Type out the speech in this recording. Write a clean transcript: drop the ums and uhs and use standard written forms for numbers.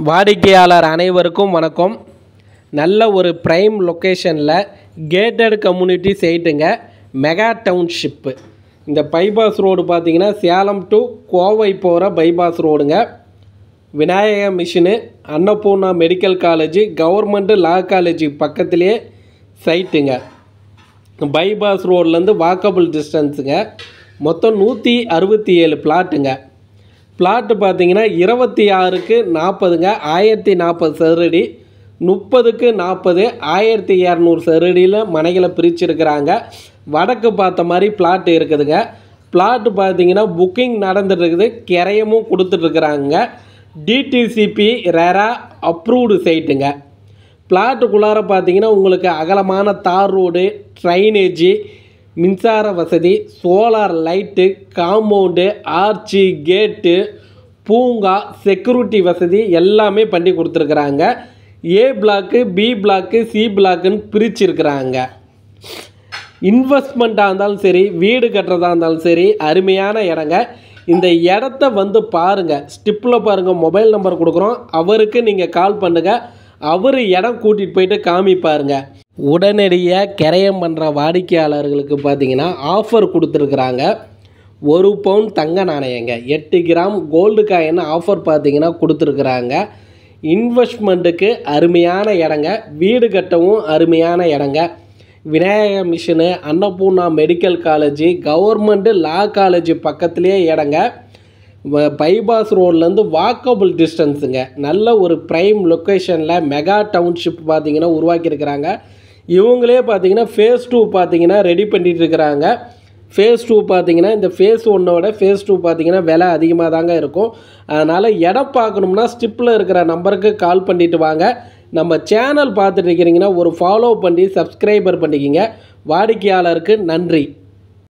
வாடிக்கையாளர் அனைவருக்கும் வணக்கம். நல்ல ஒரு ப்ரைம் லொக்கேஷனில் கேட்டட் கம்யூனிட்டி சைட்டுங்க, மெகா டவுன்ஷிப்பு. இந்த பைபாஸ் ரோடு பார்த்திங்கன்னா சேலம் டு கோவை போகிற பைபாஸ் ரோடுங்க. Vinayaka mission, Annapoorna medical college, government law college பக்கத்துலேயே சைட்டுங்க. பைபாஸ் ரோட்லேருந்து வாக்கபிள் டிஸ்டன்ஸுங்க. மொத்தம் 167 பிளாட்டுங்க. பிளாட்டு பார்த்தீங்கன்னா 26க்கு 40ங்க, 1040 சதுரடி, 30க்கு 40, 1200 சதுரடியில் மனைகளை பிரிச்சுருக்கிறாங்க. வடக்கு பார்த்த மாதிரி பிளாட் இருக்குதுங்க. பிளாட்டு பார்த்தீங்கன்னா புக்கிங் நடந்துட்டுருக்குது, கிரையமும் கொடுத்துட்ருக்குறாங்க. டிடிசிபி ரெரா அப்ரூவ்டு சைட்டுங்க. பிளாட்டுக்குள்ளார பார்த்தீங்கன்னா உங்களுக்கு அகலமான தார் ரோடு, ட்ரைனேஜி, மின்சார வசதி, சோலார் லைட்டு, காம்பவுண்டு, ஆர்ச்சி, கேட்டு, பூங்கா, செக்யூரிட்டி வசதி எல்லாமே பண்ணி கொடுத்துருக்குறாங்க. ஏ பிளாக்கு, பி பிளாக்கு, சி பிளாக்குன்னு பிரிச்சுருக்குறாங்க. இன்வெஸ்ட்மெண்ட்டாக இருந்தாலும் சரி, வீடு கட்டுறதா இருந்தாலும் சரி, அருமையான இடங்க. இந்த இடத்த வந்து பாருங்கள், ஸ்டிப்பில் பாருங்கள், மொபைல் நம்பர் கொடுக்குறோம், அவருக்கு நீங்கள் கால் பண்ணுங்கள். அவர் இடம் கூட்டிகிட்டு போயிட்டு காமிப்பாருங்க. உடனடியாக கிரயம் பண்ணுற வாடிக்கையாளர்களுக்கு பார்த்தீங்கன்னா ஆஃபர் கொடுத்துருக்குறாங்க. 1 பவுன் தங்க நாணயங்க, 8 கிராம் கோல்டு காயின் ஆஃபர் பார்த்தீங்கன்னா கொடுத்துருக்குறாங்க. இன்வெஸ்ட்மெண்ட்டுக்கு அருமையான இடங்க, வீடு கட்டவும் அருமையான இடங்க. Vinayaka mission, Annapoorna medical college, government law college பக்கத்துலேயே இடங்க. பைபாஸ் ரோட்லேருந்து வாக்கபிள் டிஸ்டன்ஸுங்க. நல்ல ஒரு ப்ரைம் லொக்கேஷனில் மெகா டவுன்ஷிப் பார்த்திங்கன்னா உருவாக்கியிருக்கிறாங்க. இவங்களே பார்த்திங்கன்னா ஃபேஸ் 2 பார்த்திங்கன்னா ரெடி பண்ணிகிட்டு இருக்கிறாங்க. ஃபேஸ் 2 பார்த்திங்கன்னா இந்த ஃபேஸ் 1ஓட ஃபேஸ் 2 பார்த்திங்கன்னா விலை அதிகமாக தாங்க இருக்கும். அதனால் இடம் பார்க்கணும்னா ஸ்டிப்பில் இருக்கிற நம்பருக்கு கால் பண்ணிவிட்டு வாங்க. நம்ம சேனல் பார்த்துட்டு இருக்கிறீங்கன்னா ஒரு ஃபாலோ பண்ணி சப்ஸ்கிரைபர் பண்ணிக்கிங்க. வாடிக்கையாளருக்கு நன்றி.